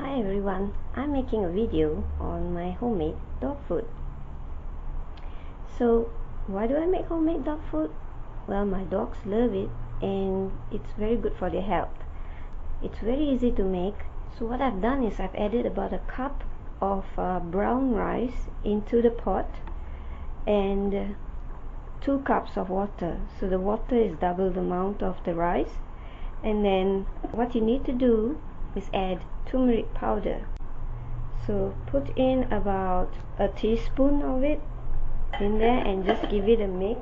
Hi everyone, I'm making a video on my homemade dog food. So why do I make homemade dog food? Well, my dogs love it and it's very good for their health. It's very easy to make. So what I've done is I've added about a cup of brown rice into the pot and 2 cups of water. So the water is double the amount of the rice. And then what you need to do is add turmeric powder. So put in about a teaspoon of it in there and just give it a mix.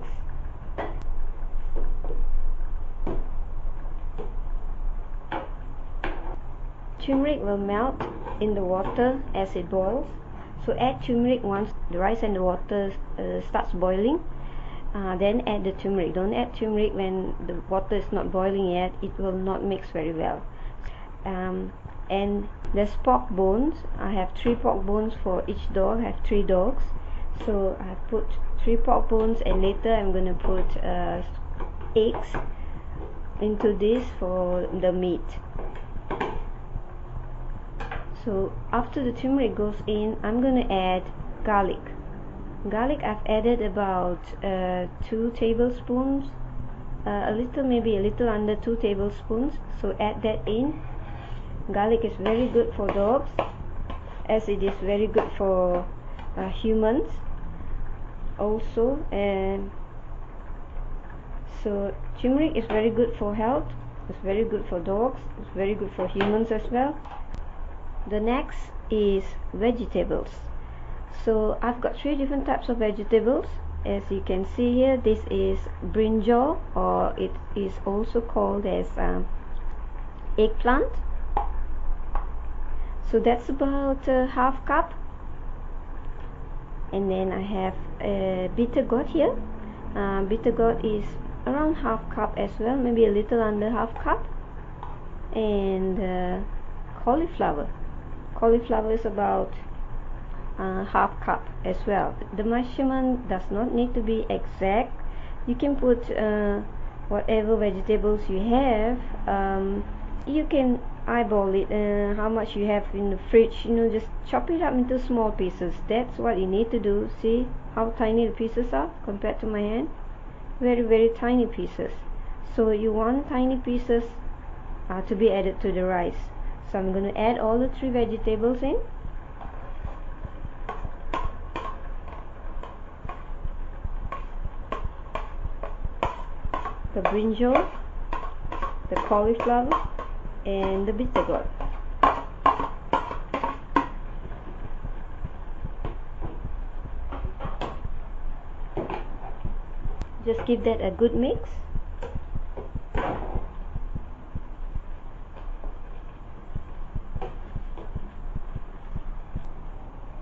Turmeric will melt in the water as it boils. So add turmeric once the rice and the water starts boiling. Then add the turmeric. Don't add turmeric when the water is not boiling yet. It will not mix very well. And there's pork bones. I have 3 pork bones for each dog. I have 3 dogs, so I put 3 pork bones, and later I'm going to put eggs into this for the meat. So after the turmeric goes in, I'm going to add garlic. I've added about 2 tablespoons, maybe a little under 2 tablespoons. So add that in. Garlic is very good for dogs, as it is very good for humans also. And so turmeric is very good for health. It's very good for dogs. It's very good for humans as well. The next is vegetables. So I've got 3 different types of vegetables. As you can see here, this is brinjal, or it is also called as eggplant. So that's about ½ cup. And then I have bitter gourd here. Bitter gourd is around ½ cup as well, maybe a little under ½ cup. And cauliflower is about ½ cup as well. The measurement does not need to be exact. You can put whatever vegetables you have. You can eyeball it, how much you have in the fridge, just chop it up into small pieces. That's what you need to do. See how tiny the pieces are compared to my hand? Very, very tiny pieces. So you want tiny pieces to be added to the rice. So I'm going to add all the 3 vegetables in. The brinjal, the cauliflower, and the bitter gourd. Just give that a good mix.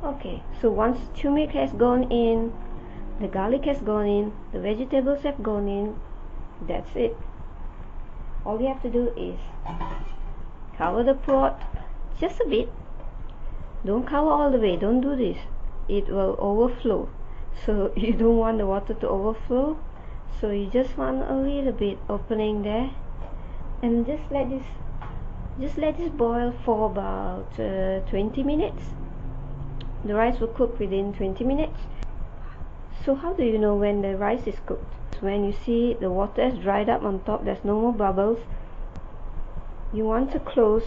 Okay, so once turmeric has gone in, the garlic has gone in, the vegetables have gone in, that's it. All you have to do is cover the pot just a bit. Don't cover all the way. Don't do this. It will overflow. So you don't want the water to overflow. So you just want a little bit opening there, and just let this boil for about 20 minutes. The rice will cook within 20 minutes. So how do you know when the rice is cooked? When you see the water has dried up on top, there's no more bubbles, you want to close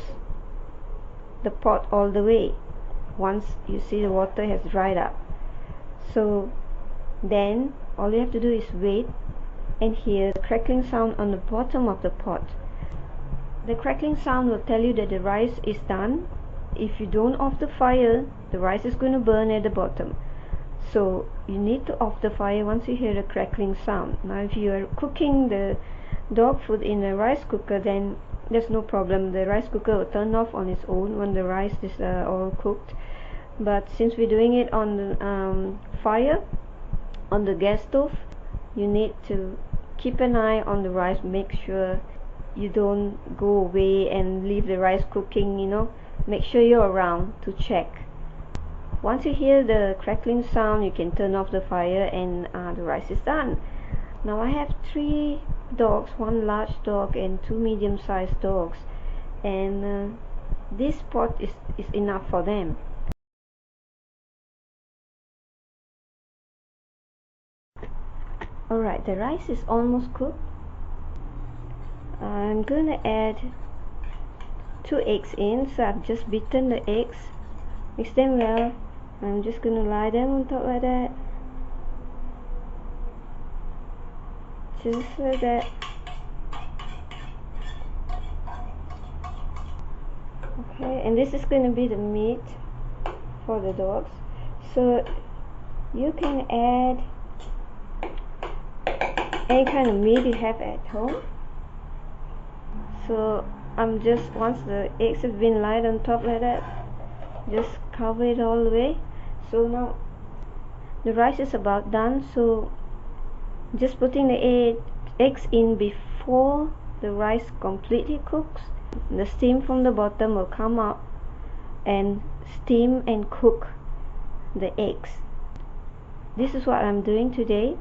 the pot all the way once you see the water has dried up. So then all you have to do is wait and hear the crackling sound on the bottom of the pot. The crackling sound will tell you that the rice is done. If you don't off the fire, the rice is going to burn at the bottom. So you need to off the fire once you hear the crackling sound. Now if you are cooking the dog food in a rice cooker, then there's no problem. The rice cooker will turn off on its own when the rice is all cooked. But since we're doing it on the fire, on the gas stove, you need to keep an eye on the rice. Make sure you don't go away and leave the rice cooking, Make sure you're around to check. Once you hear the crackling sound, you can turn off the fire, and the rice is done. Now I have 3 dogs, 1 large dog and 2 medium-sized dogs, and this pot is enough for them. Alright, the rice is almost cooked. I'm gonna add 2 eggs in, so I've just beaten the eggs, mix them well. I'm just gonna lie them on top like that, just like that. Okay, and this is gonna be the meat for the dogs, so you can add any kind of meat you have at home. So I'm just, once the eggs have been laid on top like that, just cover it all the way. So now the rice is about done, so just putting the eggs in before the rice completely cooks. The steam from the bottom will come up and steam and cook the eggs. This is what I'm doing today.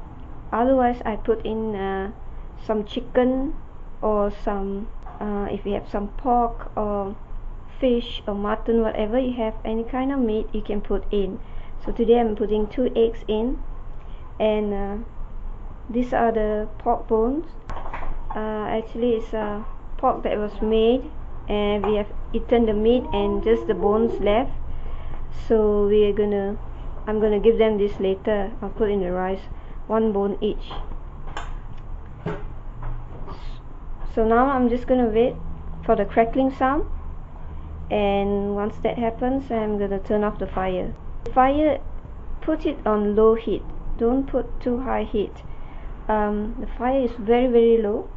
Otherwise I put in some chicken or some if you have some pork or fish or mutton, whatever you have, any kind of meat you can put in. So today I'm putting 2 eggs in, and these are the pork bones. Actually it's pork that was made and we have eaten the meat and just the bones left, so I'm gonna give them this later. I'll put in the rice, 1 bone each. So now I'm just gonna wait for the crackling sound, and once that happens I'm gonna turn off the fire. Put it on low heat, don't put too high heat. The fire is very low,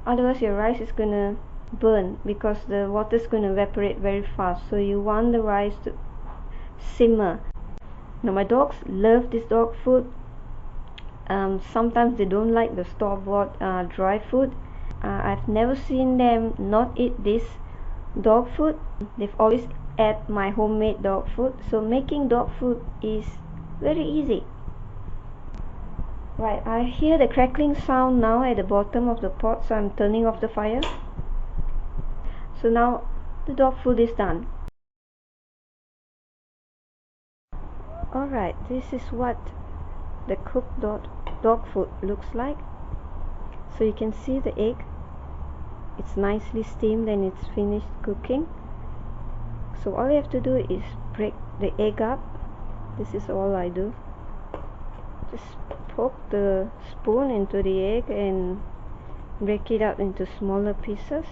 otherwise your rice is gonna burn because the water is gonna evaporate very fast. So you want the rice to simmer. Now my dogs love this dog food. Sometimes they don't like the store-bought dry food. I've never seen them not eat this dog food. They've always ate my homemade dog food, so making dog food is very easy. Right, I hear the crackling sound now at the bottom of the pot, so I'm turning off the fire. So now the dog food is done. Alright, this is what the cooked dog food looks like. So you can see the egg, it's nicely steamed and it's finished cooking. So all you have to do is break the egg up. This is all I do. Just poke the spoon into the egg and break it up into smaller pieces.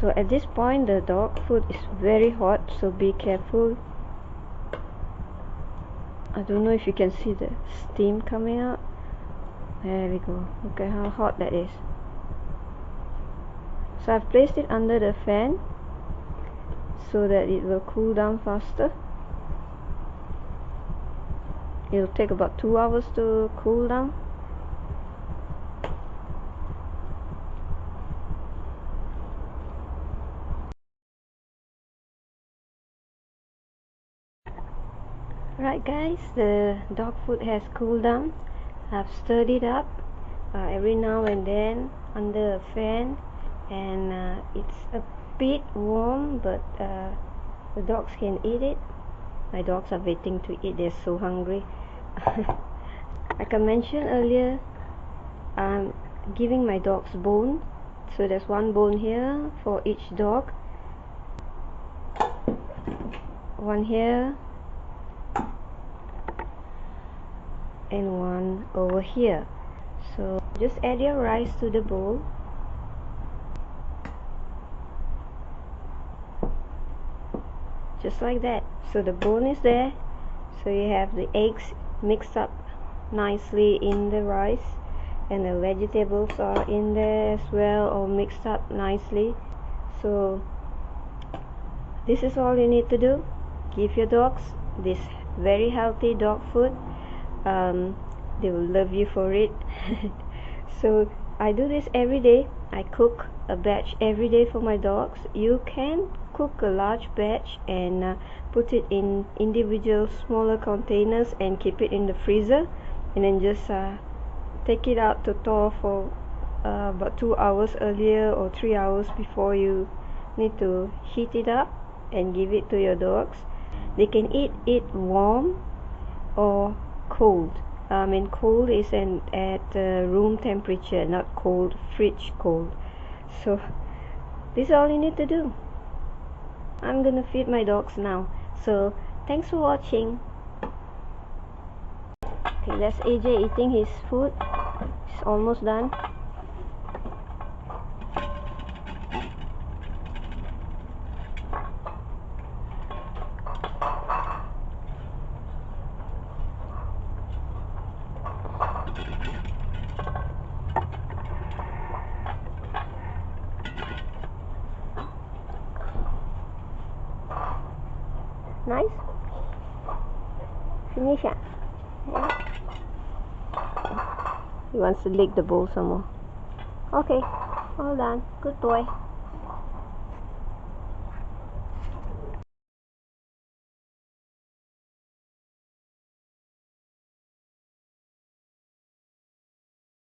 So at this point the dog food is very hot, so be careful. I don't know if you can see the steam coming out. There we go. Look at how hot that is. So I've placed it under the fan so that it will cool down faster. It'll take about 2 hours to cool down. Right guys, the dog food has cooled down. I've stirred it up every now and then under a fan, and it's a bit warm, but the dogs can eat it. My dogs are waiting to eat, they're so hungry. Like I mentioned earlier, I'm giving my dogs bone, so there's 1 bone here for each dog, 1 here and 1 over here. So just add your rice to the bowl. Just like that. So the bone is there, so you have the eggs mixed up nicely in the rice, and the vegetables are in there as well, all mixed up nicely. So this is all you need to do. Give your dogs this very healthy dog food. They will love you for it. So I do this every day. I cook a batch every day for my dogs. You can cook a large batch and put it in individual smaller containers and keep it in the freezer, and then just take it out to thaw for about 2 hours earlier or 3 hours before you need to heat it up and give it to your dogs. They can eat it warm or cold. I mean, cold is at room temperature, not cold, fridge cold. So this is all you need to do. I'm gonna feed my dogs now. So thanks for watching. Okay, that's AJ eating his food. It's almost done. Nice. Finish it. Yeah. He wants to lick the bowl some more. Okay, all done. Good boy.